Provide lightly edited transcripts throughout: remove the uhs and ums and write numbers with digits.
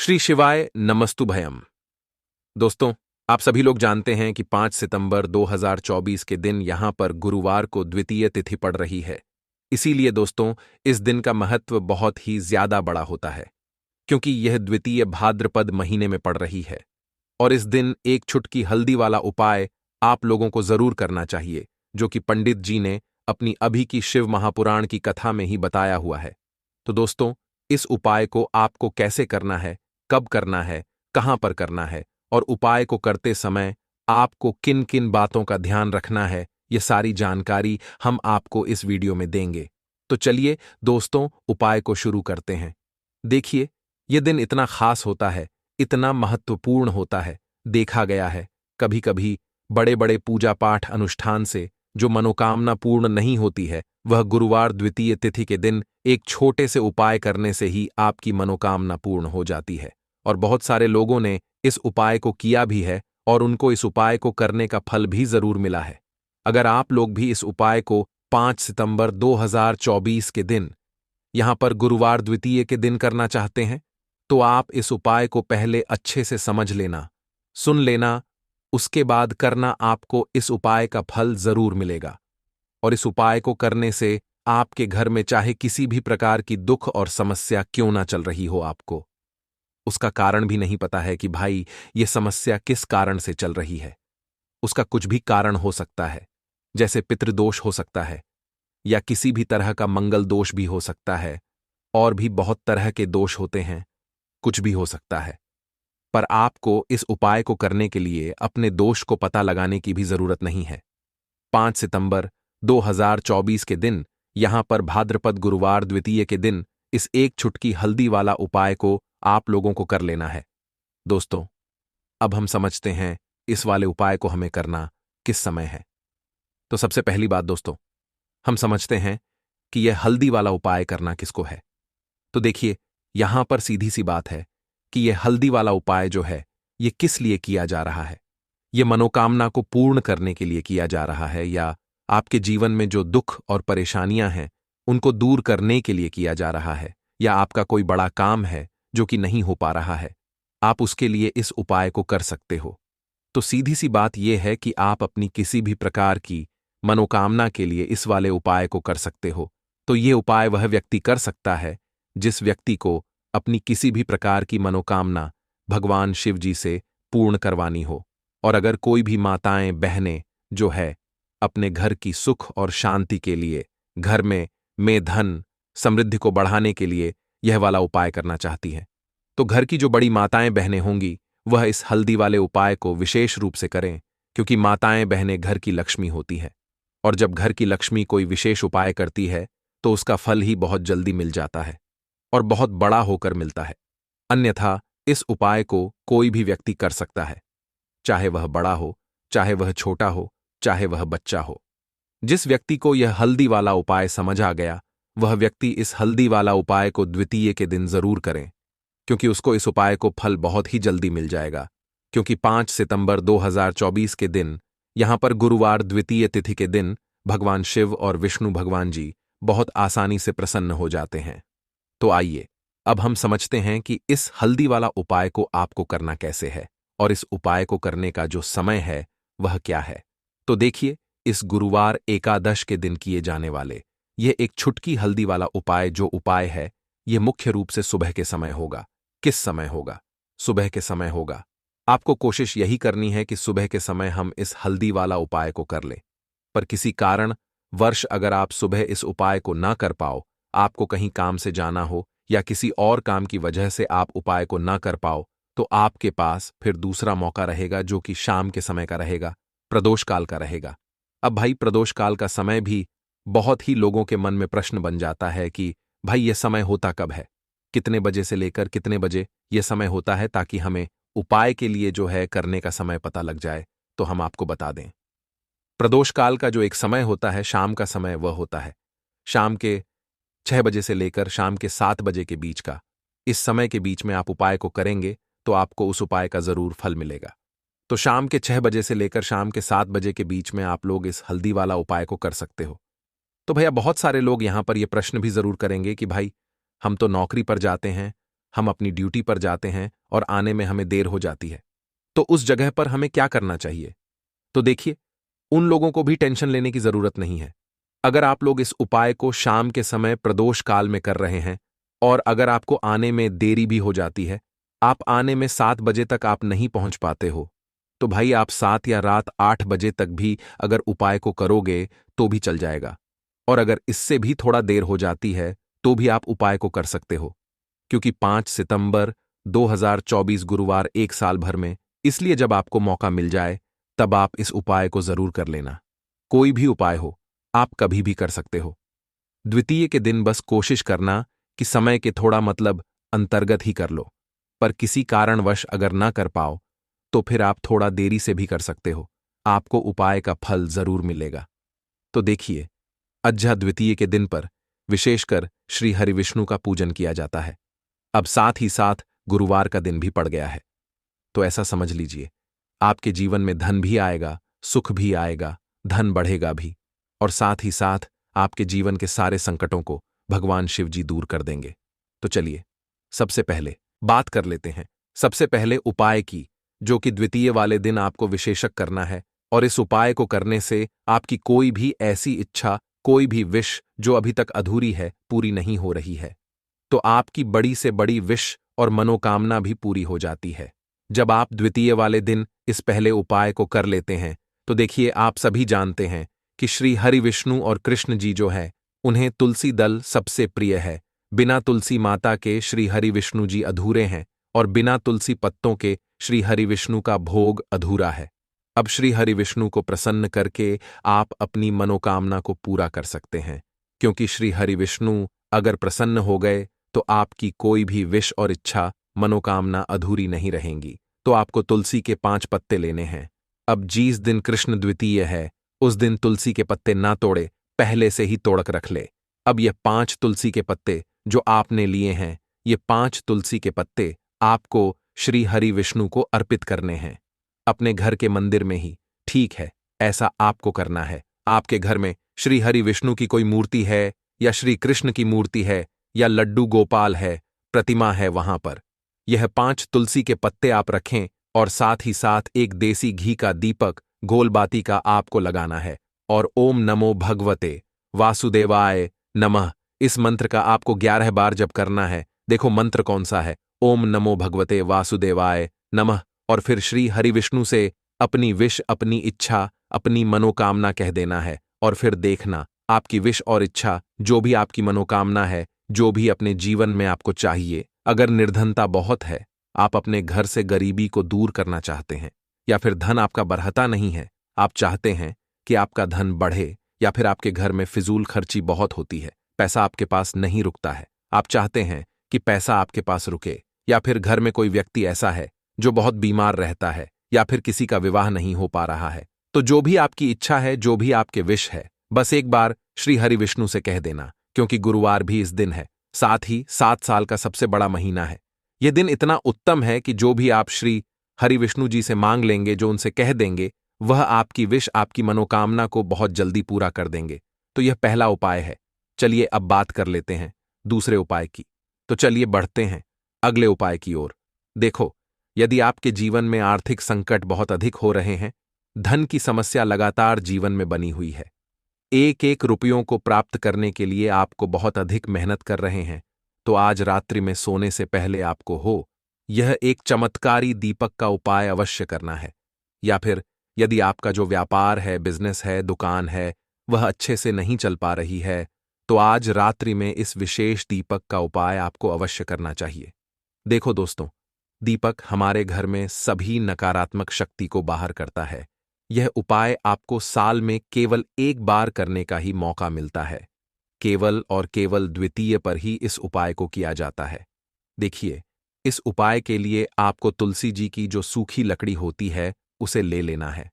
श्री शिवाय नमस्तुभयम। दोस्तों, आप सभी लोग जानते हैं कि 5 सितंबर 2024 के दिन यहां पर गुरुवार को द्वितीय तिथि पड़ रही है। इसीलिए दोस्तों, इस दिन का महत्व बहुत ही ज्यादा बड़ा होता है, क्योंकि यह द्वितीय भाद्रपद महीने में पड़ रही है। और इस दिन एक चुटकी हल्दी वाला उपाय आप लोगों को जरूर करना चाहिए, जो कि पंडित जी ने अपनी अभी की शिव महापुराण की कथा में ही बताया हुआ है। तो दोस्तों, इस उपाय को आपको कैसे करना है, कब करना है, कहां पर करना है और उपाय को करते समय आपको किन किन बातों का ध्यान रखना है, ये सारी जानकारी हम आपको इस वीडियो में देंगे। तो चलिए दोस्तों, उपाय को शुरू करते हैं। देखिए, यह दिन इतना खास होता है, इतना महत्वपूर्ण होता है। देखा गया है कभी कभी बड़े बड़े पूजा पाठ अनुष्ठान से जो मनोकामना पूर्ण नहीं होती है, वह गुरुवार द्वितीय तिथि के दिन एक छोटे से उपाय करने से ही आपकी मनोकामना पूर्ण हो जाती है। और बहुत सारे लोगों ने इस उपाय को किया भी है और उनको इस उपाय को करने का फल भी जरूर मिला है। अगर आप लोग भी इस उपाय को 5 सितंबर 2024 के दिन यहां पर गुरुवार द्वितीय के दिन करना चाहते हैं, तो आप इस उपाय को पहले अच्छे से समझ लेना, सुन लेना, उसके बाद करना। आपको इस उपाय का फल जरूर मिलेगा। और इस उपाय को करने से आपके घर में चाहे किसी भी प्रकार की दुख और समस्या क्यों ना चल रही हो, आपको उसका कारण भी नहीं पता है कि भाई ये समस्या किस कारण से चल रही है। उसका कुछ भी कारण हो सकता है, जैसे पितृदोष हो सकता है या किसी भी तरह का मंगल दोष भी हो सकता है, और भी बहुत तरह के दोष होते हैं, कुछ भी हो सकता है। पर आपको इस उपाय को करने के लिए अपने दोष को पता लगाने की भी जरूरत नहीं है। 5 सितंबर 2024 के दिन यहां पर भाद्रपद गुरुवार द्वितीय के दिन इस एक चुटकी हल्दी वाला उपाय को आप लोगों को कर लेना है। दोस्तों, अब हम समझते हैं इस वाले उपाय को हमें करना किस समय है। तो सबसे पहली बात दोस्तों, हम समझते हैं कि यह हल्दी वाला उपाय करना किसको है। तो देखिए, यहां पर सीधी सी बात है कि यह हल्दी वाला उपाय जो है, यह किस लिए किया जा रहा है। यह मनोकामना को पूर्ण करने के लिए किया जा रहा है, या आपके जीवन में जो दुख और परेशानियां हैं उनको दूर करने के लिए किया जा रहा है, या आपका कोई बड़ा काम है जो कि नहीं हो पा रहा है, आप उसके लिए इस उपाय को कर सकते हो। तो सीधी सी बात यह है कि आप अपनी किसी भी प्रकार की मनोकामना के लिए इस वाले उपाय को कर सकते हो। तो ये उपाय वह व्यक्ति कर सकता है जिस व्यक्ति को अपनी किसी भी प्रकार की मनोकामना भगवान शिव जी से पूर्ण करवानी हो। और अगर कोई भी माताएं बहनें जो है अपने घर की सुख और शांति के लिए, घर में धन समृद्धि को बढ़ाने के लिए यह वाला उपाय करना चाहती हैं, तो घर की जो बड़ी माताएं बहनें होंगी वह इस हल्दी वाले उपाय को विशेष रूप से करें, क्योंकि माताएं बहनें घर की लक्ष्मी होती है। और जब घर की लक्ष्मी कोई विशेष उपाय करती है तो उसका फल ही बहुत जल्दी मिल जाता है और बहुत बड़ा होकर मिलता है। अन्यथा इस उपाय को कोई भी व्यक्ति कर सकता है, चाहे वह बड़ा हो, चाहे वह छोटा हो, चाहे वह बच्चा हो। जिस व्यक्ति को यह हल्दी वाला उपाय समझ आ गया, वह व्यक्ति इस हल्दी वाला उपाय को द्वितीय के दिन जरूर करें, क्योंकि उसको इस उपाय को फल बहुत ही जल्दी मिल जाएगा। क्योंकि 5 सितंबर 2024 के दिन यहां पर गुरुवार द्वितीय तिथि के दिन भगवान शिव और विष्णु भगवान जी बहुत आसानी से प्रसन्न हो जाते हैं। तो आइए अब हम समझते हैं कि इस हल्दी वाला उपाय को आपको करना कैसे है और इस उपाय को करने का जो समय है वह क्या है। तो देखिए, इस गुरुवार एकादश के दिन किए जाने वाले यह एक छुटकी हल्दी वाला उपाय जो उपाय है, यह मुख्य रूप से सुबह के समय होगा। किस समय होगा? सुबह के समय होगा। आपको कोशिश यही करनी है कि सुबह के समय हम इस हल्दी वाला उपाय को कर लें। पर किसी कारण वर्ष अगर आप सुबह इस उपाय को ना कर पाओ, आपको कहीं काम से जाना हो या किसी और काम की वजह से आप उपाय को ना कर पाओ, तो आपके पास फिर दूसरा मौका रहेगा जो कि शाम के समय का रहेगा, प्रदोष काल का रहेगा। अब भाई, प्रदोष काल का समय भी बहुत ही लोगों के मन में प्रश्न बन जाता है कि भाई यह समय होता कब है, कितने बजे से लेकर कितने बजे यह समय होता है, ताकि हमें उपाय के लिए जो है करने का समय पता लग जाए। तो हम आपको बता दें, प्रदोष काल का जो एक समय होता है, शाम का समय, वह होता है शाम के 6 बजे से लेकर शाम के 7 बजे के बीच का। इस समय के बीच में आप उपाय को करेंगे तो आपको उस उपाय का जरूर फल मिलेगा। तो शाम के 6 बजे से लेकर शाम के 7 बजे के बीच में आप लोग इस हल्दी वाला उपाय को कर सकते हो। तो भैया, बहुत सारे लोग यहां पर यह प्रश्न भी जरूर करेंगे कि भाई हम तो नौकरी पर जाते हैं हम अपनी ड्यूटी पर जाते हैं और आने में हमें देर हो जाती है, तो उस जगह पर हमें क्या करना चाहिए? तो देखिए, उन लोगों को भी टेंशन लेने की जरूरत नहीं है। अगर आप लोग इस उपाय को शाम के समय प्रदोष काल में कर रहे हैं और अगर आपको आने में देरी भी हो जाती है, आप आने में 7 बजे तक आप नहीं पहुंच पाते हो, तो भाई आप 7 या रात 8 बजे तक भी अगर उपाय को करोगे तो भी चल जाएगा। और अगर इससे भी थोड़ा देर हो जाती है तो भी आप उपाय को कर सकते हो, क्योंकि 5 सितंबर 2024 गुरुवार एक साल भर में, इसलिए जब आपको मौका मिल जाए तब आप इस उपाय को जरूर कर लेना। कोई भी उपाय हो, आप कभी भी कर सकते हो। द्वितीय के दिन बस कोशिश करना कि समय के थोड़ा मतलब अंतर्गत ही कर लो, पर किसी कारणवश अगर ना कर पाओ तो फिर आप थोड़ा देरी से भी कर सकते हो, आपको उपाय का फल जरूर मिलेगा। तो देखिए, अज्झा द्वितीय के दिन पर विशेषकर श्री हरिविष्णु का पूजन किया जाता है। अब साथ ही साथ गुरुवार का दिन भी पड़ गया है, तो ऐसा समझ लीजिए, आपके जीवन में धन भी आएगा, सुख भी आएगा, धन बढ़ेगा भी, और साथ ही साथ आपके जीवन के सारे संकटों को भगवान शिव जी दूर कर देंगे। तो चलिए, सबसे पहले बात कर लेते हैं सबसे पहले उपाय की, जो कि द्वितीय वाले दिन आपको विशेषक करना है। और इस उपाय को करने से आपकी कोई भी ऐसी इच्छा, कोई भी विश जो अभी तक अधूरी है, पूरी नहीं हो रही है, तो आपकी बड़ी से बड़ी विश और मनोकामना भी पूरी हो जाती है। जब आप द्वितीय वाले दिन इस पहले उपाय को कर लेते हैं, तो देखिए, आप सभी जानते हैं कि श्री हरि विष्णु और कृष्ण जी जो है, उन्हें तुलसी दल सबसे प्रिय है। बिना तुलसी माता के श्री हरि विष्णु जी अधूरे हैं और बिना तुलसी पत्तों के श्री हरि विष्णु का भोग अधूरा है। अब श्री हरि विष्णु को प्रसन्न करके आप अपनी मनोकामना को पूरा कर सकते हैं, क्योंकि श्री हरि विष्णु अगर प्रसन्न हो गए तो आपकी कोई भी विश और इच्छा, मनोकामना अधूरी नहीं रहेंगी। तो आपको तुलसी के 5 पत्ते लेने हैं। अब जिस दिन कृष्ण द्वितीय है, उस दिन तुलसी के पत्ते ना तोड़े, पहले से ही तोड़क रख ले। अब ये 5 तुलसी के पत्ते जो आपने लिए हैं, ये 5 तुलसी के पत्ते आपको श्री हरि विष्णु को अर्पित करने हैं, अपने घर के मंदिर में ही। ठीक है, ऐसा आपको करना है। आपके घर में श्री हरि विष्णु की कोई मूर्ति है, या श्री कृष्ण की मूर्ति है, या लड्डू गोपाल है, प्रतिमा है, वहां पर यह 5 तुलसी के पत्ते आप रखें और साथ ही साथ एक देसी घी का दीपक गोलबाती का आपको लगाना है और ओम नमो भगवते वासुदेवाय नमः, इस मंत्र का आपको 11 बार जप करना है। देखो मंत्र कौन सा है, ओम नमो भगवते वासुदेवाय नमः। और फिर श्री हरि विष्णु से अपनी विश, अपनी इच्छा, अपनी मनोकामना कह देना है। और फिर देखना, आपकी विश और इच्छा, जो भी आपकी मनोकामना है, जो भी अपने जीवन में आपको चाहिए, अगर निर्धनता बहुत है, आप अपने घर से गरीबी को दूर करना चाहते हैं, या फिर धन आपका बढ़ता नहीं है, आप चाहते हैं कि आपका धन बढ़े, या फिर आपके घर में फिजूल खर्ची बहुत होती है, पैसा आपके पास नहीं रुकता है, आप चाहते हैं कि पैसा आपके पास रुके, या फिर घर में कोई व्यक्ति ऐसा है जो बहुत बीमार रहता है, या फिर किसी का विवाह नहीं हो पा रहा है, तो जो भी आपकी इच्छा है, जो भी आपके विश है, बस एक बार श्री हरि विष्णु से कह देना। क्योंकि गुरुवार भी इस दिन है, साथ ही 7 साल का सबसे बड़ा महीना है। यह दिन इतना उत्तम है कि जो भी आप श्री हरि विष्णु जी से मांग लेंगे, जो उनसे कह देंगे, वह आपकी विश, आपकी मनोकामना को बहुत जल्दी पूरा कर देंगे। तो यह पहला उपाय है। चलिए अब बात कर लेते हैं दूसरे उपाय की। तो चलिए बढ़ते हैं अगले उपाय की ओर। देखो, यदि आपके जीवन में आर्थिक संकट बहुत अधिक हो रहे हैं, धन की समस्या लगातार जीवन में बनी हुई है, एक एक रुपयों को प्राप्त करने के लिए आपको बहुत अधिक मेहनत कर रहे हैं, तो आज रात्रि में सोने से पहले आपको यह एक चमत्कारी दीपक का उपाय अवश्य करना है। या फिर यदि आपका जो व्यापार है, बिजनेस है, दुकान है, वह अच्छे से नहीं चल पा रही है, तो आज रात्रि में इस विशेष दीपक का उपाय आपको अवश्य करना चाहिए। देखो दोस्तों, दीपक हमारे घर में सभी नकारात्मक शक्ति को बाहर करता है। यह उपाय आपको साल में केवल एक बार करने का ही मौका मिलता है। केवल और केवल द्वितीय पर ही इस उपाय को किया जाता है। देखिए, इस उपाय के लिए आपको तुलसी जी की जो सूखी लकड़ी होती है, उसे ले लेना है।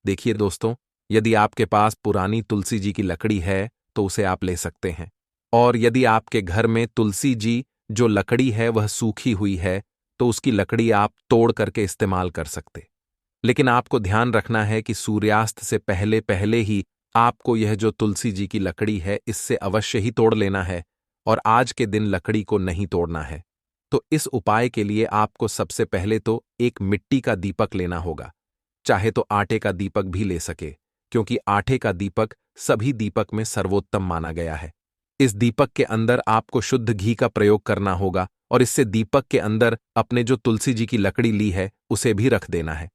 देखिए दोस्तों, यदि आपके पास पुरानी तुलसी जी की लकड़ी है तो उसे आप ले सकते हैं, और यदि आपके घर में तुलसी जी जो लकड़ी है वह सूखी हुई है, तो उसकी लकड़ी आप तोड़ करके इस्तेमाल कर सकते। लेकिन आपको ध्यान रखना है कि सूर्यास्त से पहले पहले ही आपको यह जो तुलसी जी की लकड़ी है, इससे अवश्य ही तोड़ लेना है, और आज के दिन लकड़ी को नहीं तोड़ना है। तो इस उपाय के लिए आपको सबसे पहले तो एक मिट्टी का दीपक लेना होगा। चाहे तो आटे का दीपक भी ले सके, क्योंकि आटे का दीपक सभी दीपक में सर्वोत्तम माना गया है। इस दीपक के अंदर आपको शुद्ध घी का प्रयोग करना होगा और इससे दीपक के अंदर अपने जो तुलसी जी की लकड़ी ली है उसे भी रख देना है।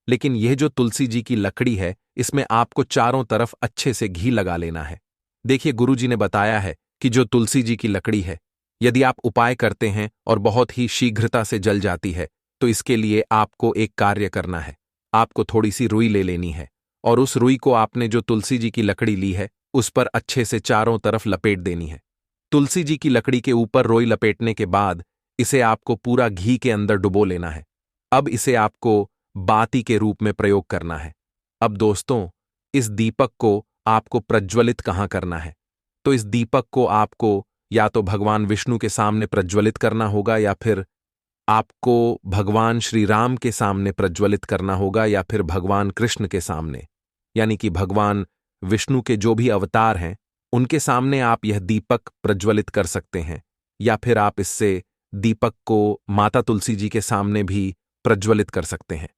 लेकिन यह जो तुलसी जी की लकड़ी है, इसमें आपको चारों तरफ अच्छे से घी लगा लेना है। देखिए, गुरुजी ने बताया है कि जो तुलसी जी की लकड़ी है, यदि आप उपाय करते हैं और बहुत ही शीघ्रता से जल जाती है, तो इसके लिए आपको एक कार्य करना है। आपको थोड़ी सी रुई ले लेनी है और उस रुई को आपने जो तुलसी जी की लकड़ी ली है उस पर अच्छे से चारों तरफ लपेट देनी है। तुलसी जी की लकड़ी के ऊपर रुई लपेटने के बाद इसे आपको पूरा घी के अंदर डुबो लेना है। अब इसे आपको बाती के रूप में प्रयोग करना है। अब दोस्तों, इस दीपक को आपको प्रज्वलित कहाँ करना है? तो इस दीपक को आपको या तो भगवान विष्णु के सामने प्रज्वलित करना होगा, या फिर आपको भगवान श्री राम के सामने प्रज्वलित करना होगा, या फिर भगवान कृष्ण के सामने, यानी कि भगवान विष्णु के जो भी अवतार हैं उनके सामने आप यह दीपक प्रज्वलित कर सकते हैं। या फिर आप इससे दीपक को माता तुलसी जी के सामने भी प्रज्वलित कर सकते हैं।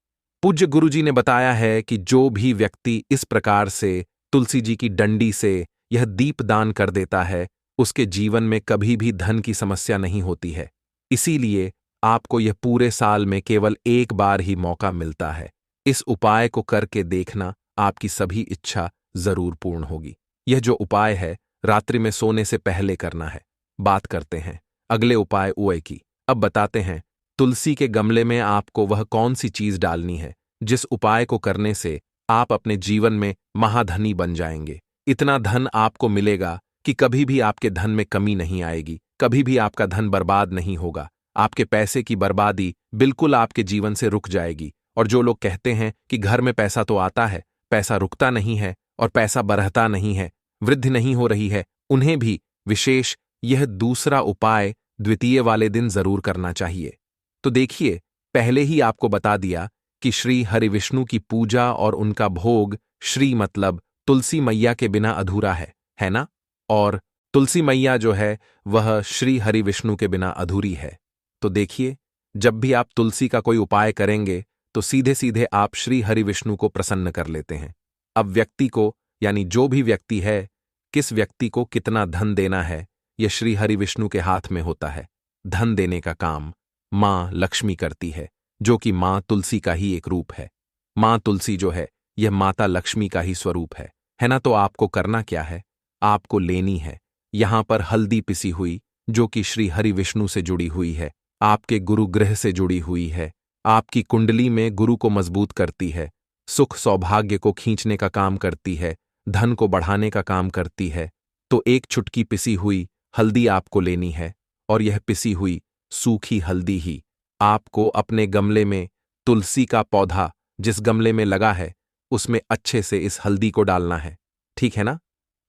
पूज्य गुरुजी ने बताया है कि जो भी व्यक्ति इस प्रकार से तुलसी जी की डंडी से यह दीप दान कर देता है, उसके जीवन में कभी भी धन की समस्या नहीं होती है। इसीलिए आपको यह पूरे साल में केवल एक बार ही मौका मिलता है। इस उपाय को करके देखना, आपकी सभी इच्छा जरूर पूर्ण होगी। यह जो उपाय है रात्रि में सोने से पहले करना है। बात करते हैं अगले उपाय उए की। अब बताते हैं तुलसी के गमले में आपको वह कौन सी चीज डालनी है जिस उपाय को करने से आप अपने जीवन में महाधनी बन जाएंगे। इतना धन आपको मिलेगा कि कभी भी आपके धन में कमी नहीं आएगी, कभी भी आपका धन बर्बाद नहीं होगा। आपके पैसे की बर्बादी बिल्कुल आपके जीवन से रुक जाएगी। और जो लोग कहते हैं कि घर में पैसा तो आता है, पैसा रुकता नहीं है और पैसा बढ़ता नहीं है, वृद्धि नहीं हो रही है, उन्हें भी विशेष यह दूसरा उपाय द्वितीय वाले दिन जरूर करना चाहिए। तो देखिए, पहले ही आपको बता दिया कि श्री हरि विष्णु की पूजा और उनका भोग श्री मतलब तुलसी मैया के बिना अधूरा है ना? और तुलसी मैया जो है वह श्री हरि विष्णु के बिना अधूरी है। तो देखिए, जब भी आप तुलसी का कोई उपाय करेंगे तो सीधे सीधे आप श्री हरि विष्णु को प्रसन्न कर लेते हैं। अब व्यक्ति को, यानी जो भी व्यक्ति है, किस व्यक्ति को कितना धन देना है, यह श्री हरि विष्णु के हाथ में होता है। धन देने का काम मां लक्ष्मी करती है, जो कि मां तुलसी का ही एक रूप है। मां तुलसी जो है यह माता लक्ष्मी का ही स्वरूप है ना? तो आपको करना क्या है? आपको लेनी है यहां पर हल्दी पिसी हुई, जो कि श्री हरि विष्णु से जुड़ी हुई है, आपके गुरु ग्रह से जुड़ी हुई है, आपकी कुंडली में गुरु को मजबूत करती है, सुख सौभाग्य को खींचने का काम करती है, धन को बढ़ाने का काम करती है। तो एक चुटकी पिसी हुई हल्दी आपको लेनी है और यह पिसी हुई सूखी हल्दी ही आपको अपने गमले में, तुलसी का पौधा जिस गमले में लगा है उसमें अच्छे से इस हल्दी को डालना है। ठीक है ना?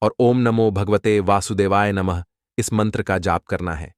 और ओम नमो भगवते वासुदेवाय नमः इस मंत्र का जाप करना है।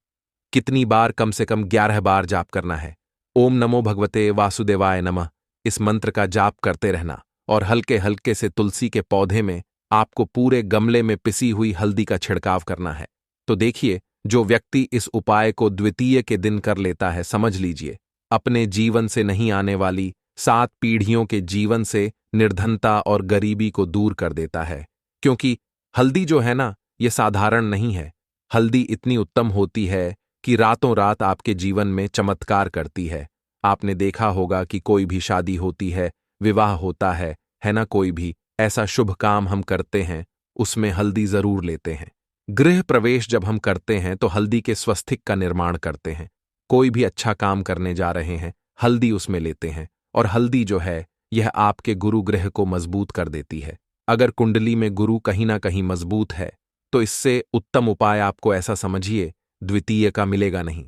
कितनी बार? कम से कम 11 बार जाप करना है। ओम नमो भगवते वासुदेवाय नमः इस मंत्र का जाप करते रहना और हल्के हल्के से तुलसी के पौधे में आपको पूरे गमले में पिसी हुई हल्दी का छिड़काव करना है। तो देखिए, जो व्यक्ति इस उपाय को द्वितीय के दिन कर लेता है, समझ लीजिए अपने जीवन से नहीं आने वाली 7 पीढ़ियों के जीवन से निर्धनता और गरीबी को दूर कर देता है। क्योंकि हल्दी जो है ना, यह साधारण नहीं है। हल्दी इतनी उत्तम होती है कि रातों रात आपके जीवन में चमत्कार करती है। आपने देखा होगा कि कोई भी शादी होती है, विवाह होता है ना? कोई भी ऐसा शुभ काम हम करते हैं उसमें हल्दी जरूर लेते हैं। गृह प्रवेश जब हम करते हैं तो हल्दी के स्वस्तिक का निर्माण करते हैं। कोई भी अच्छा काम करने जा रहे हैं, हल्दी उसमें लेते हैं। और हल्दी जो है यह आपके गुरु ग्रह को मजबूत कर देती है। अगर कुंडली में गुरु कहीं ना कहीं मजबूत है तो इससे उत्तम उपाय आपको ऐसा समझिए द्वितीय का मिलेगा नहीं।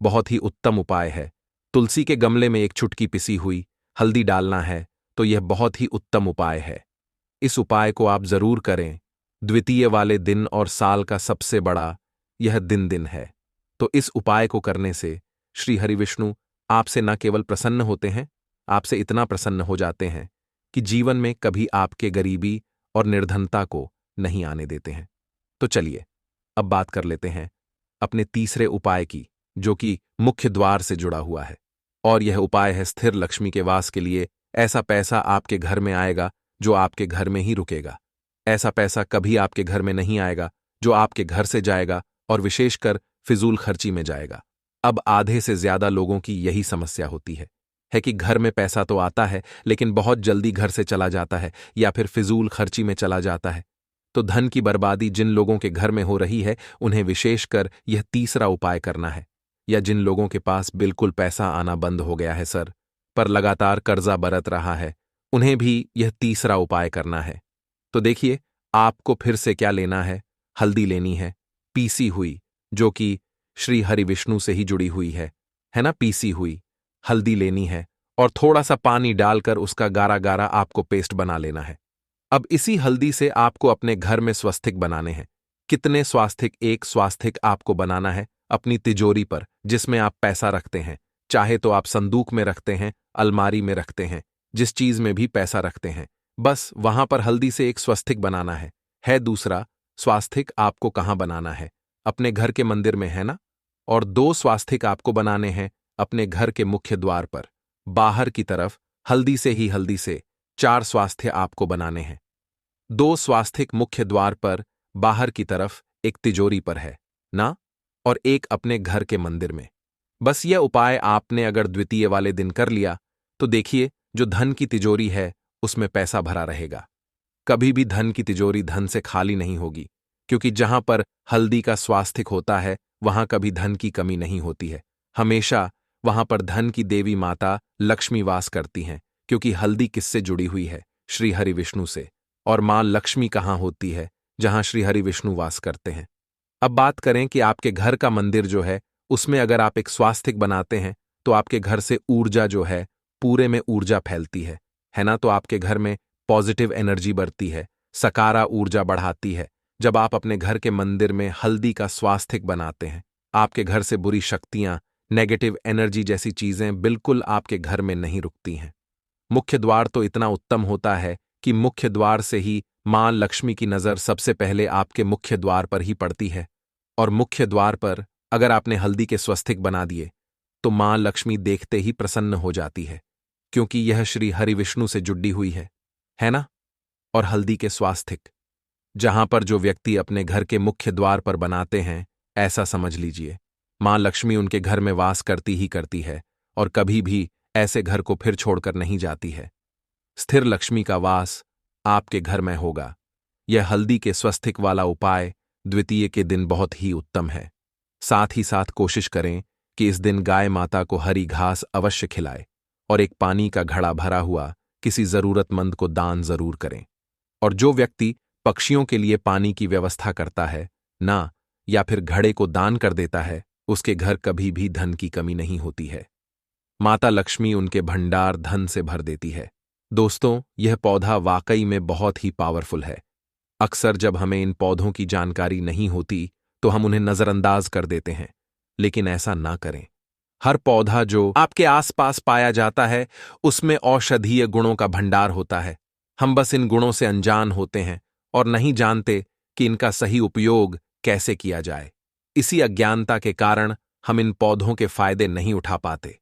बहुत ही उत्तम उपाय है। तुलसी के गमले में एक चुटकी पिसी हुई हल्दी डालना है, तो यह बहुत ही उत्तम उपाय है। इस उपाय को आप जरूर करें। द्वितीय वाले दिन और साल का सबसे बड़ा यह दिन है। तो इस उपाय को करने से श्री हरि विष्णु आपसे न केवल प्रसन्न होते हैं, आपसे इतना प्रसन्न हो जाते हैं कि जीवन में कभी आपके गरीबी और निर्धनता को नहीं आने देते हैं। तो चलिए अब बात कर लेते हैं अपने तीसरे उपाय की, जो कि मुख्य द्वार से जुड़ा हुआ है। और यह उपाय है स्थिर लक्ष्मी के वास के लिए। ऐसा पैसा आपके घर में आएगा जो आपके घर में ही रुकेगा। ऐसा पैसा कभी आपके घर में नहीं आएगा जो आपके घर से जाएगा और विशेषकर फिजूल खर्ची में जाएगा। अब आधे से ज्यादा लोगों की यही समस्या होती है कि घर में पैसा तो आता है लेकिन बहुत जल्दी घर से चला जाता है या फिर फिजूल खर्ची में चला जाता है। तो धन की बर्बादी जिन लोगों के घर में हो रही है उन्हें विशेषकर यह तीसरा उपाय करना है। या जिन लोगों के पास बिल्कुल पैसा आना बंद हो गया है सर, पर लगातार कर्जा बरत रहा है, उन्हें भी यह तीसरा उपाय करना है। तो देखिए, आपको फिर से क्या लेना है। हल्दी लेनी है, पीसी हुई, जो कि श्री हरि विष्णु से ही जुड़ी हुई है ना, पीसी हुई हल्दी लेनी है और थोड़ा सा पानी डालकर उसका गारा गारा आपको पेस्ट बना लेना है। अब इसी हल्दी से आपको अपने घर में स्वास्तिक बनाने हैं। कितने स्वास्तिक? एक स्वास्तिक आपको बनाना है अपनी तिजोरी पर, जिसमें आप पैसा रखते हैं। चाहे तो आप संदूक में रखते हैं, अलमारी में रखते हैं, जिस चीज में भी पैसा रखते हैं, बस वहां पर हल्दी से एक स्वास्तिक बनाना है। दूसरा स्वास्तिक आपको कहां बनाना है? अपने घर के मंदिर में, है ना। और 2 स्वास्तिक आपको बनाने हैं अपने घर के मुख्य द्वार पर, बाहर की तरफ। हल्दी से 4 स्वास्थ्य आपको बनाने हैं। 2 स्वास्तिक मुख्य द्वार पर, बाहर की तरफ, एक तिजोरी पर है ना, और एक अपने घर के मंदिर में। बस यह उपाय आपने अगर द्वितीय वाले दिन कर लिया तो देखिए, जो धन की तिजोरी है उसमें पैसा भरा रहेगा। कभी भी धन की तिजोरी धन से खाली नहीं होगी, क्योंकि जहां पर हल्दी का स्वास्तिक होता है वहां कभी धन की कमी नहीं होती है। हमेशा वहां पर धन की देवी माता लक्ष्मी वास करती हैं, क्योंकि हल्दी किससे जुड़ी हुई है? श्री हरि विष्णु से। और मां लक्ष्मी कहां होती है? जहां श्री हरि विष्णु वास करते हैं। अब बात करें कि आपके घर का मंदिर जो है उसमें अगर आप एक स्वास्तिक बनाते हैं तो आपके घर से ऊर्जा जो है, पूरे में ऊर्जा फैलती है ना। तो आपके घर में पॉजिटिव एनर्जी बढ़ती है, सकारा ऊर्जा बढ़ाती है। जब आप अपने घर के मंदिर में हल्दी का स्वास्तिक बनाते हैं, आपके घर से बुरी शक्तियां, नेगेटिव एनर्जी जैसी चीजें बिल्कुल आपके घर में नहीं रुकती हैं। मुख्य द्वार तो इतना उत्तम होता है कि मुख्य द्वार से ही मां लक्ष्मी की नजर सबसे पहले आपके मुख्य द्वार पर ही पड़ती है। और मुख्य द्वार पर अगर आपने हल्दी के स्वास्तिक बना दिए तो मां लक्ष्मी देखते ही प्रसन्न हो जाती है, क्योंकि यह श्री हरि विष्णु से जुड़ी हुई है ना। और हल्दी के स्वास्तिक जहां पर जो व्यक्ति अपने घर के मुख्य द्वार पर बनाते हैं, ऐसा समझ लीजिए मां लक्ष्मी उनके घर में वास करती ही करती है और कभी भी ऐसे घर को फिर छोड़कर नहीं जाती है। स्थिर लक्ष्मी का वास आपके घर में होगा। यह हल्दी के स्वास्तिक वाला उपाय द्वितीय के दिन बहुत ही उत्तम है। साथ ही साथ कोशिश करें कि इस दिन गाय माता को हरी घास अवश्य खिलाए और एक पानी का घड़ा भरा हुआ किसी जरूरतमंद को दान जरूर करें। और जो व्यक्ति पक्षियों के लिए पानी की व्यवस्था करता है ना, या फिर घड़े को दान कर देता है, उसके घर कभी भी धन की कमी नहीं होती है। माता लक्ष्मी उनके भंडार धन से भर देती है। दोस्तों, यह पौधा वाकई में बहुत ही पावरफुल है। अक्सर जब हमें इन पौधों की जानकारी नहीं होती तो हम उन्हें नजरअंदाज कर देते हैं, लेकिन ऐसा ना करें। हर पौधा जो आपके आसपास पाया जाता है उसमें औषधीय गुणों का भंडार होता है। हम बस इन गुणों से अनजान होते हैं और नहीं जानते कि इनका सही उपयोग कैसे किया जाए। इसी अज्ञानता के कारण हम इन पौधों के फायदे नहीं उठा पाते।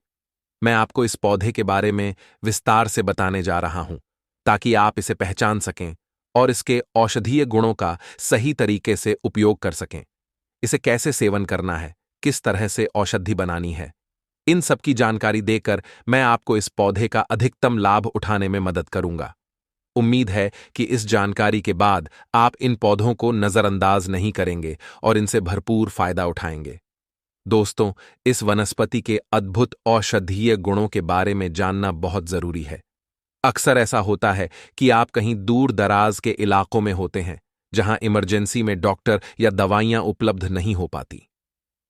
मैं आपको इस पौधे के बारे में विस्तार से बताने जा रहा हूं ताकि आप इसे पहचान सकें और इसके औषधीय गुणों का सही तरीके से उपयोग कर सकें। इसे कैसे सेवन करना है, किस तरह से औषधि बनानी है, इन सब की जानकारी देकर मैं आपको इस पौधे का अधिकतम लाभ उठाने में मदद करूंगा। उम्मीद है कि इस जानकारी के बाद आप इन पौधों को नजरअंदाज नहीं करेंगे और इनसे भरपूर फायदा उठाएंगे। दोस्तों, इस वनस्पति के अद्भुत औषधीय गुणों के बारे में जानना बहुत जरूरी है। अक्सर ऐसा होता है कि आप कहीं दूर दराज के इलाकों में होते हैं जहां इमरजेंसी में डॉक्टर या दवाइयां उपलब्ध नहीं हो पाती।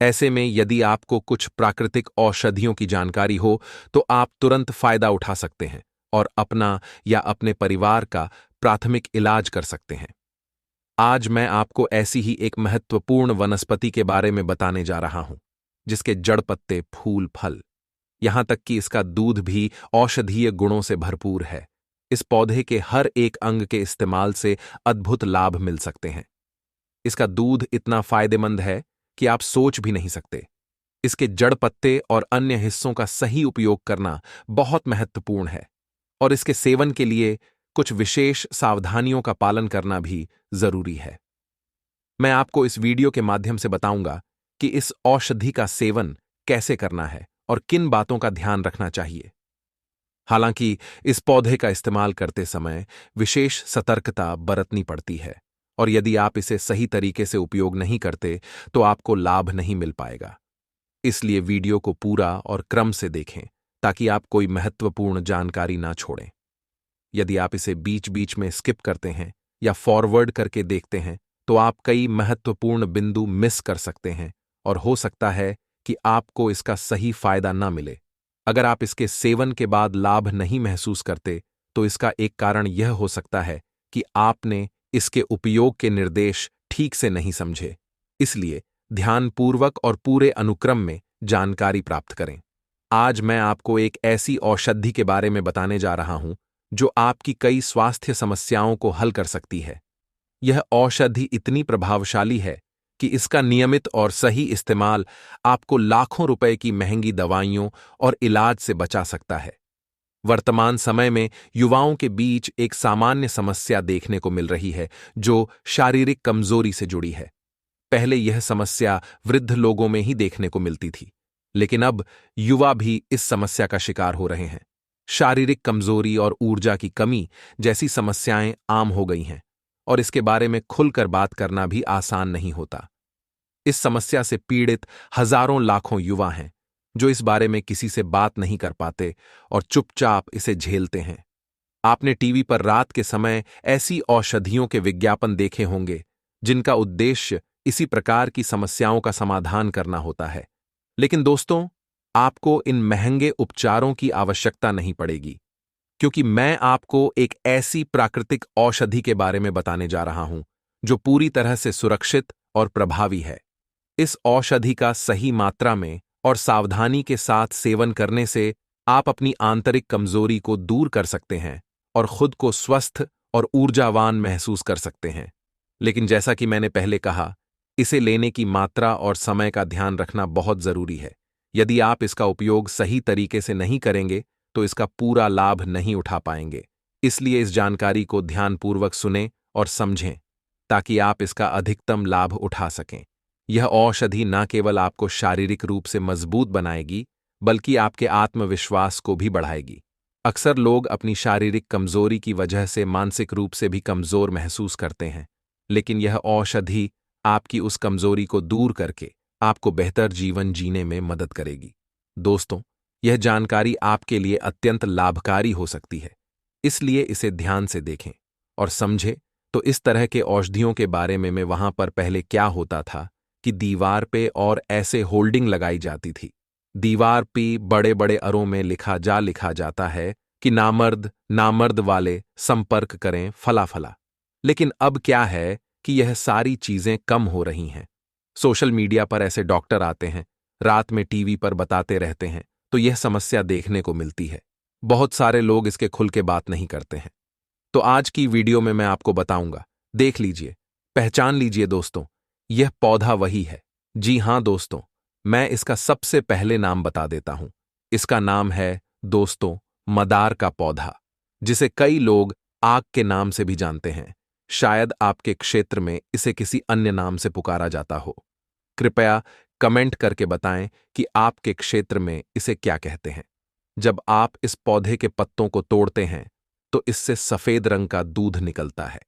ऐसे में यदि आपको कुछ प्राकृतिक औषधियों की जानकारी हो तो आप तुरंत फायदा उठा सकते हैं और अपना या अपने परिवार का प्राथमिक इलाज कर सकते हैं। आज मैं आपको ऐसी ही एक महत्वपूर्ण वनस्पति के बारे में बताने जा रहा हूं, जिसके जड़, पत्ते, फूल, फल, यहां तक कि इसका दूध भी औषधीय गुणों से भरपूर है। इस पौधे के हर एक अंग के इस्तेमाल से अद्भुत लाभ मिल सकते हैं। इसका दूध इतना फायदेमंद है कि आप सोच भी नहीं सकते। इसके जड़ पत्ते और अन्य हिस्सों का सही उपयोग करना बहुत महत्वपूर्ण है और इसके सेवन के लिए कुछ विशेष सावधानियों का पालन करना भी जरूरी है। मैं आपको इस वीडियो के माध्यम से बताऊंगा कि इस औषधि का सेवन कैसे करना है और किन बातों का ध्यान रखना चाहिए। हालांकि इस पौधे का इस्तेमाल करते समय विशेष सतर्कता बरतनी पड़ती है और यदि आप इसे सही तरीके से उपयोग नहीं करते तो आपको लाभ नहीं मिल पाएगा। इसलिए वीडियो को पूरा और क्रम से देखें ताकि आप कोई महत्वपूर्ण जानकारी ना छोड़ें। यदि आप इसे बीच बीच में स्किप करते हैं या फॉरवर्ड करके देखते हैं तो आप कई महत्वपूर्ण बिंदु मिस कर सकते हैं और हो सकता है कि आपको इसका सही फायदा ना मिले। अगर आप इसके सेवन के बाद लाभ नहीं महसूस करते तो इसका एक कारण यह हो सकता है कि आपने इसके उपयोग के निर्देश ठीक से नहीं समझे। इसलिए ध्यानपूर्वक और पूरे अनुक्रम में जानकारी प्राप्त करें। आज मैं आपको एक ऐसी औषधि के बारे में बताने जा रहा हूं जो आपकी कई स्वास्थ्य समस्याओं को हल कर सकती है। यह औषधि इतनी प्रभावशाली है कि इसका नियमित और सही इस्तेमाल आपको लाखों रुपए की महंगी दवाइयों और इलाज से बचा सकता है। वर्तमान समय में युवाओं के बीच एक सामान्य समस्या देखने को मिल रही है जो शारीरिक कमजोरी से जुड़ी है। पहले यह समस्या वृद्ध लोगों में ही देखने को मिलती थी, लेकिन अब युवा भी इस समस्या का शिकार हो रहे हैं। शारीरिक कमजोरी और ऊर्जा की कमी जैसी समस्याएं आम हो गई हैं और इसके बारे में खुलकर बात करना भी आसान नहीं होता। इस समस्या से पीड़ित हजारों लाखों युवा हैं जो इस बारे में किसी से बात नहीं कर पाते और चुपचाप इसे झेलते हैं। आपने टीवी पर रात के समय ऐसी औषधियों के विज्ञापन देखे होंगे जिनका उद्देश्य इसी प्रकार की समस्याओं का समाधान करना होता है। लेकिन दोस्तों, आपको इन महंगे उपचारों की आवश्यकता नहीं पड़ेगी, क्योंकि मैं आपको एक ऐसी प्राकृतिक औषधि के बारे में बताने जा रहा हूं जो पूरी तरह से सुरक्षित और प्रभावी है। इस औषधि का सही मात्रा में और सावधानी के साथ सेवन करने से आप अपनी आंतरिक कमजोरी को दूर कर सकते हैं और खुद को स्वस्थ और ऊर्जावान महसूस कर सकते हैं। लेकिन जैसा कि मैंने पहले कहा, इसे लेने की मात्रा और समय का ध्यान रखना बहुत जरूरी है। यदि आप इसका उपयोग सही तरीके से नहीं करेंगे तो इसका पूरा लाभ नहीं उठा पाएंगे। इसलिए इस जानकारी को ध्यानपूर्वक सुनें और समझें ताकि आप इसका अधिकतम लाभ उठा सकें। यह औषधि न केवल आपको शारीरिक रूप से मजबूत बनाएगी बल्कि आपके आत्मविश्वास को भी बढ़ाएगी। अक्सर लोग अपनी शारीरिक कमजोरी की वजह से मानसिक रूप से भी कमजोर महसूस करते हैं, लेकिन यह औषधि आपकी उस कमजोरी को दूर करके आपको बेहतर जीवन जीने में मदद करेगी। दोस्तों, यह जानकारी आपके लिए अत्यंत लाभकारी हो सकती है, इसलिए इसे ध्यान से देखें और समझें। तो इस तरह के औषधियों के बारे में वहां पर पहले क्या होता था कि दीवार पे और ऐसे होल्डिंग लगाई जाती थी। दीवार पे बड़े बड़े अरों में लिखा जाता है कि नामर्द वाले संपर्क करें फला फला। लेकिन अब क्या है कि यह सारी चीजें कम हो रही हैं। सोशल मीडिया पर ऐसे डॉक्टर आते हैं, रात में टीवी पर बताते रहते हैं, तो यह समस्या देखने को मिलती है। बहुत सारे लोग इसके खुल के बात नहीं करते हैं। तो आज की वीडियो में मैं आपको बताऊंगा, देख लीजिए, पहचान लीजिए दोस्तों, यह पौधा वही है। जी हां दोस्तों, मैं इसका सबसे पहले नाम बता देता हूं। इसका नाम है दोस्तों मदार का पौधा, जिसे कई लोग आग के नाम से भी जानते हैं। शायद आपके क्षेत्र में इसे किसी अन्य नाम से पुकारा जाता हो। कृपया कमेंट करके बताएं कि आपके क्षेत्र में इसे क्या कहते हैं। जब आप इस पौधे के पत्तों को तोड़ते हैं तो इससे सफेद रंग का दूध निकलता है।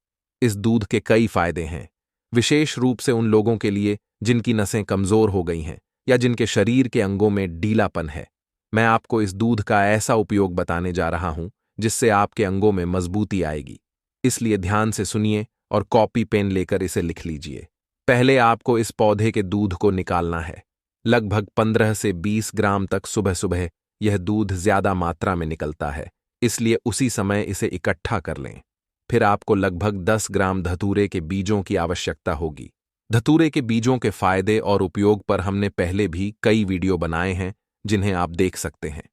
इस दूध के कई फायदे हैं, विशेष रूप से उन लोगों के लिए जिनकी नसें कमजोर हो गई हैं या जिनके शरीर के अंगों में ढीलापन है। मैं आपको इस दूध का ऐसा उपयोग बताने जा रहा हूं जिससे आपके अंगों में मजबूती आएगी। इसलिए ध्यान से सुनिए और कॉपी पेन लेकर इसे लिख लीजिए। पहले आपको इस पौधे के दूध को निकालना है। लगभग 15 से 20 ग्राम तक सुबह सुबह यह दूध ज्यादा मात्रा में निकलता है, इसलिए उसी समय इसे इकट्ठा कर लें। फिर आपको लगभग 10 ग्राम धतूरे के बीजों की आवश्यकता होगी। धतूरे के बीजों के फायदे और उपयोग पर हमने पहले भी कई वीडियो बनाए हैं जिन्हें आप देख सकते हैं।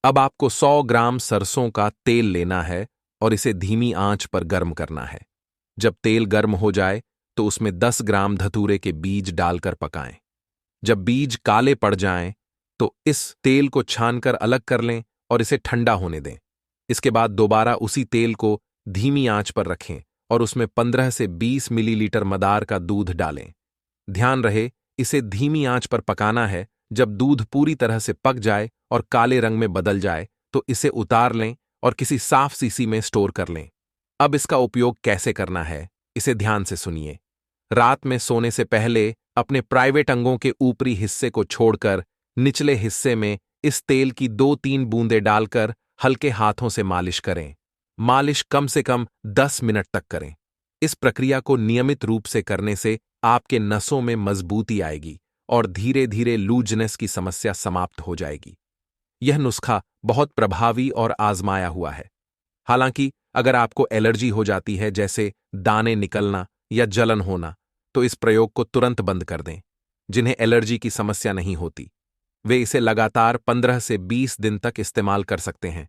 अब आपको 100 ग्राम सरसों का तेल लेना है और इसे धीमी आंच पर गर्म करना है। जब तेल गर्म हो जाए तो उसमें 10 ग्राम धतूरे के बीज डालकर पकाएं। जब बीज काले पड़ जाएं, तो इस तेल को छानकर अलग कर लें और इसे ठंडा होने दें। इसके बाद दोबारा उसी तेल को धीमी आंच पर रखें और उसमें 15 से 20 मिलीलीटर मदार का दूध डालें। ध्यान रहे, इसे धीमी आंच पर पकाना है। जब दूध पूरी तरह से पक जाए और काले रंग में बदल जाए, तो इसे उतार लें और किसी साफ सीसी में स्टोर कर लें। अब इसका उपयोग कैसे करना है, इसे ध्यान से सुनिए। रात में सोने से पहले अपने प्राइवेट अंगों के ऊपरी हिस्से को छोड़कर निचले हिस्से में इस तेल की 2-3 बूंदें डालकर हल्के हाथों से मालिश करें। मालिश कम से कम 10 मिनट तक करें। इस प्रक्रिया को नियमित रूप से करने से आपके नसों में मजबूती आएगी और धीरे धीरे लूजनेस की समस्या समाप्त हो जाएगी। यह नुस्खा बहुत प्रभावी और आजमाया हुआ है। हालांकि अगर आपको एलर्जी हो जाती है, जैसे दाने निकलना या जलन होना, तो इस प्रयोग को तुरंत बंद कर दें। जिन्हें एलर्जी की समस्या नहीं होती, वे इसे लगातार 15 से 20 दिन तक इस्तेमाल कर सकते हैं।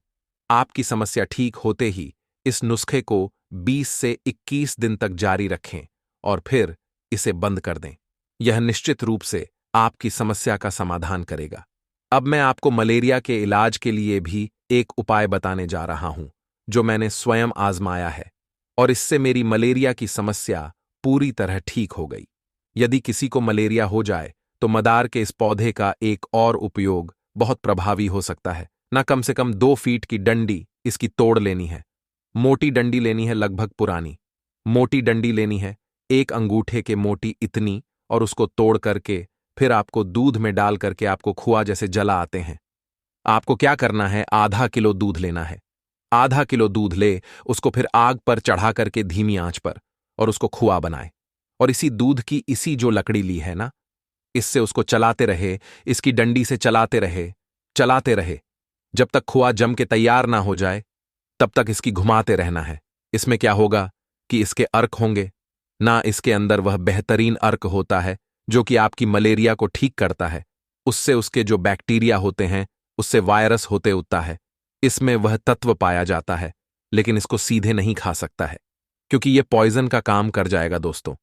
आपकी समस्या ठीक होते ही इस नुस्खे को 20 से 21 दिन तक जारी रखें और फिर इसे बंद कर दें। यह निश्चित रूप से आपकी समस्या का समाधान करेगा। अब मैं आपको मलेरिया के इलाज के लिए भी एक उपाय बताने जा रहा हूं, जो मैंने स्वयं आजमाया है और इससे मेरी मलेरिया की समस्या पूरी तरह ठीक हो गई। यदि किसी को मलेरिया हो जाए, तो मदार के इस पौधे का एक और उपयोग बहुत प्रभावी हो सकता है। ना कम से कम 2 फीट की डंडी इसकी तोड़ लेनी है। मोटी डंडी लेनी है, लगभग पुरानी। मोटी डंडी लेनी है, 1 अंगूठे के मोटी इतनी, और उसको तोड़ करके फिर आपको दूध में डाल करके आपको खुआ जैसे जला आते हैं। आपको क्या करना है, आधा किलो दूध लेना है। आधा किलो दूध ले, उसको फिर आग पर चढ़ा करके धीमी आंच पर, और उसको खुआ बनाए। और इसी दूध की इसी जो लकड़ी ली है ना, इससे उसको चलाते रहे, इसकी डंडी से चलाते रहे, जब तक खुआ जम के तैयार ना हो जाए, तब तक इसकी घुमाते रहना है। इसमें क्या होगा कि इसके अर्क होंगे ना, इसके अंदर वह बेहतरीन अर्क होता है जो कि आपकी मलेरिया को ठीक करता है। उससे उसके जो बैक्टीरिया होते हैं, उससे वायरस होते उठता है। इसमें वह तत्व पाया जाता है, लेकिन इसको सीधे नहीं खा सकता है, क्योंकि यह पॉइजन का काम कर जाएगा दोस्तों।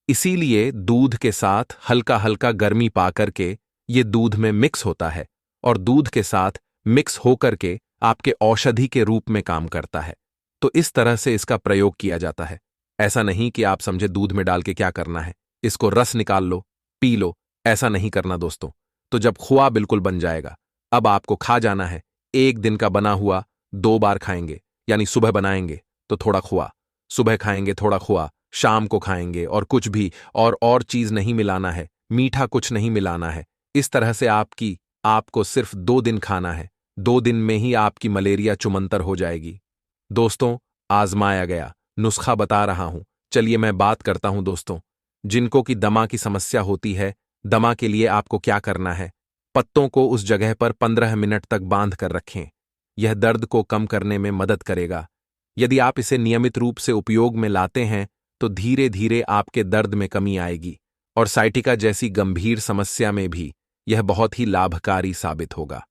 इसीलिए दूध के साथ हल्का हल्का गर्मी पा करके ये दूध में मिक्स होता है और दूध के साथ मिक्स होकर के आपके औषधि के रूप में काम करता है। तो इस तरह से इसका प्रयोग किया जाता है। ऐसा नहीं कि आप समझे दूध में डाल के क्या करना है, इसको रस निकाल लो, पी लो, ऐसा नहीं करना दोस्तों। तो जब खुआ बिल्कुल बन जाएगा, अब आपको खा जाना है। 1 दिन का बना हुआ 2 बार खाएंगे, यानी सुबह बनाएंगे तो थोड़ा खुआ, सुबह खाएंगे थोड़ा खुआ, शाम को खाएंगे, और कुछ भी और चीज नहीं मिलाना है, मीठा कुछ नहीं मिलाना है। इस तरह से आपको सिर्फ 2 दिन खाना है। 2 दिन में ही आपकी मलेरिया चुमंतर हो जाएगी। दोस्तों, आजमाया गया नुस्खा बता रहा हूं। चलिए मैं बात करता हूं दोस्तों, जिनको की दमा की समस्या होती है। दमा के लिए आपको क्या करना है, पत्तों को उस जगह पर 15 मिनट तक बांध कर रखें। यह दर्द को कम करने में मदद करेगा। यदि आप इसे नियमित रूप से उपयोग में लाते हैं, तो धीरे धीरे आपके दर्द में कमी आएगी और साइटिका जैसी गंभीर समस्या में भी यह बहुत ही लाभकारी साबित होगा।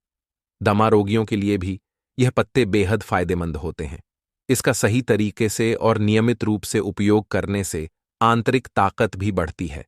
दमा रोगियों के लिए भी यह पत्ते बेहद फायदेमंद होते हैं। इसका सही तरीके से और नियमित रूप से उपयोग करने से आंतरिक ताकत भी बढ़ती है।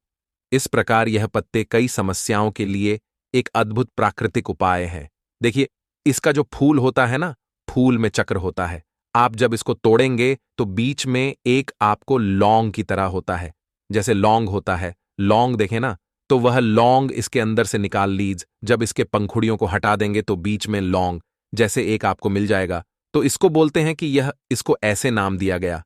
इस प्रकार यह पत्ते कई समस्याओं के लिए एक अद्भुत प्राकृतिक उपाय है। देखिए, इसका जो फूल होता है ना, फूल में चक्र होता है। आप जब इसको तोड़ेंगे तो बीच में एक आपको लौंग की तरह होता है, जैसे लौंग होता है, लौंग देखें ना, तो वह लौंग इसके अंदर से निकाल लीज। जब इसके पंखुड़ियों को हटा देंगे तो बीच में लौंग जैसे एक आपको मिल जाएगा। तो इसको बोलते हैं कि इसको ऐसे नाम दिया गया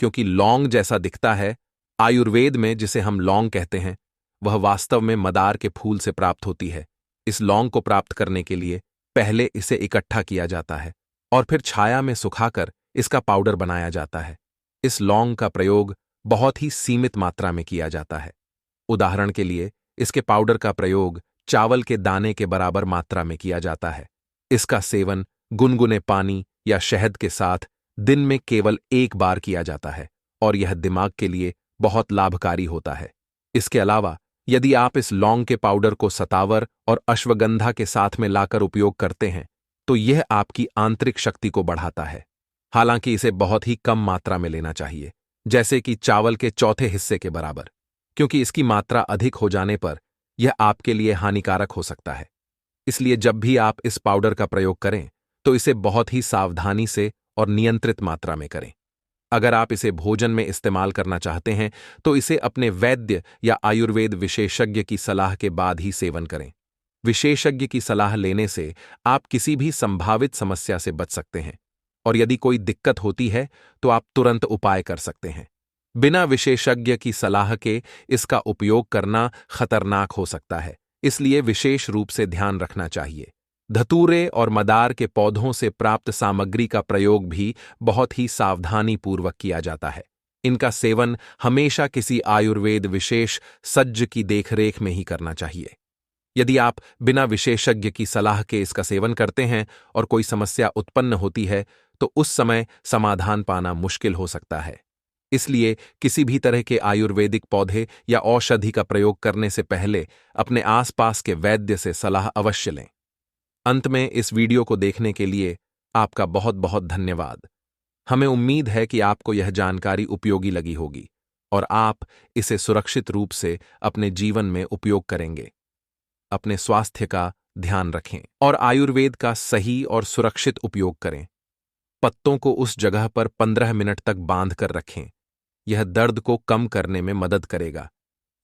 क्योंकि लौंग जैसा दिखता है। आयुर्वेद में जिसे हम लौंग कहते हैं, वह वास्तव में मदार के फूल से प्राप्त होती है। इस लौंग को प्राप्त करने के लिए पहले इसे इकट्ठा किया जाता है और फिर छाया में सुखाकर इसका पाउडर बनाया जाता है। इस लौंग का प्रयोग बहुत ही सीमित मात्रा में किया जाता है। उदाहरण के लिए, इसके पाउडर का प्रयोग चावल के दाने के बराबर मात्रा में किया जाता है। इसका सेवन गुनगुने पानी या शहद के साथ दिन में केवल 1 बार किया जाता है और यह दिमाग के लिए बहुत लाभकारी होता है। इसके अलावा यदि आप इस लौंग के पाउडर को सतावर और अश्वगंधा के साथ में लाकर उपयोग करते हैं, तो यह आपकी आंतरिक शक्ति को बढ़ाता है। हालांकि इसे बहुत ही कम मात्रा में लेना चाहिए, जैसे कि चावल के चौथे हिस्से के बराबर, क्योंकि इसकी मात्रा अधिक हो जाने पर यह आपके लिए हानिकारक हो सकता है। इसलिए जब भी आप इस पाउडर का प्रयोग करें तो इसे बहुत ही सावधानी से और नियंत्रित मात्रा में करें। अगर आप इसे भोजन में इस्तेमाल करना चाहते हैं तो इसे अपने वैद्य या आयुर्वेद विशेषज्ञ की सलाह के बाद ही सेवन करें। विशेषज्ञ की सलाह लेने से आप किसी भी संभावित समस्या से बच सकते हैं और यदि कोई दिक्कत होती है तो आप तुरंत उपाय कर सकते हैं। बिना विशेषज्ञ की सलाह के इसका उपयोग करना खतरनाक हो सकता है, इसलिए विशेष रूप से ध्यान रखना चाहिए। धतूरे और मदार के पौधों से प्राप्त सामग्री का प्रयोग भी बहुत ही सावधानीपूर्वक किया जाता है। इनका सेवन हमेशा किसी आयुर्वेद विशेष सज्ज की देखरेख में ही करना चाहिए। यदि आप बिना विशेषज्ञ की सलाह के इसका सेवन करते हैं और कोई समस्या उत्पन्न होती है तो उस समय समाधान पाना मुश्किल हो सकता है। इसलिए किसी भी तरह के आयुर्वेदिक पौधे या औषधि का प्रयोग करने से पहले अपने आसपास के वैद्य से सलाह अवश्य लें। अंत में इस वीडियो को देखने के लिए आपका बहुत बहुत धन्यवाद। हमें उम्मीद है कि आपको यह जानकारी उपयोगी लगी होगी और आप इसे सुरक्षित रूप से अपने जीवन में उपयोग करेंगे। अपने स्वास्थ्य का ध्यान रखें और आयुर्वेद का सही और सुरक्षित उपयोग करें। पत्तों को उस जगह पर 15 मिनट तक बांध कर रखें। यह दर्द को कम करने में मदद करेगा।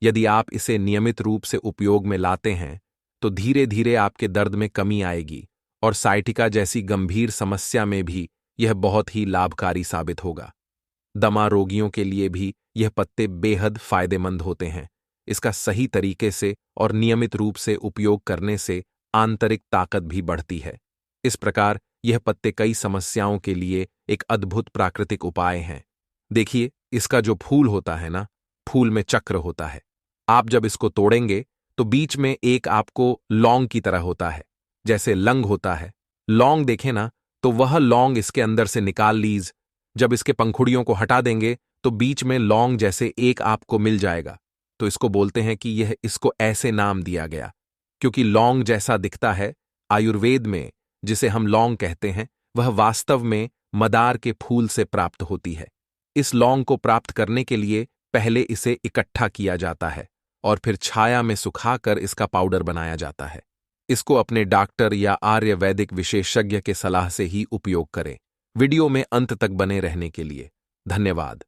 यदि आप इसे नियमित रूप से उपयोग में लाते हैं तो धीरे धीरे आपके दर्द में कमी आएगी और साइटिका जैसी गंभीर समस्या में भी यह बहुत ही लाभकारी साबित होगा। दमा रोगियों के लिए भी यह पत्ते बेहद फायदेमंद होते हैं। इसका सही तरीके से और नियमित रूप से उपयोग करने से आंतरिक ताकत भी बढ़ती है। इस प्रकार यह पत्ते कई समस्याओं के लिए एक अद्भुत प्राकृतिक उपाय हैं। देखिए, इसका जो फूल होता है ना, फूल में चक्र होता है। आप जब इसको तोड़ेंगे तो बीच में एक आपको लौंग की तरह होता है, जैसे लंग होता है। लौंग देखें ना, तो वह लौंग इसके अंदर से निकाल लीज। जब इसके पंखुड़ियों को हटा देंगे तो बीच में लौंग जैसे एक आपको मिल जाएगा। तो इसको बोलते हैं कि यह इसको ऐसे नाम दिया गया क्योंकि लौंग जैसा दिखता है। आयुर्वेद में जिसे हम लौंग कहते हैं वह वास्तव में मदार के फूल से प्राप्त होती है। इस लौंग को प्राप्त करने के लिए पहले इसे इकट्ठा किया जाता है और फिर छाया में सुखाकर इसका पाउडर बनाया जाता है। इसको अपने डॉक्टर या आयुर्वेदिक विशेषज्ञ के सलाह से ही उपयोग करें। वीडियो में अंत तक बने रहने के लिए धन्यवाद।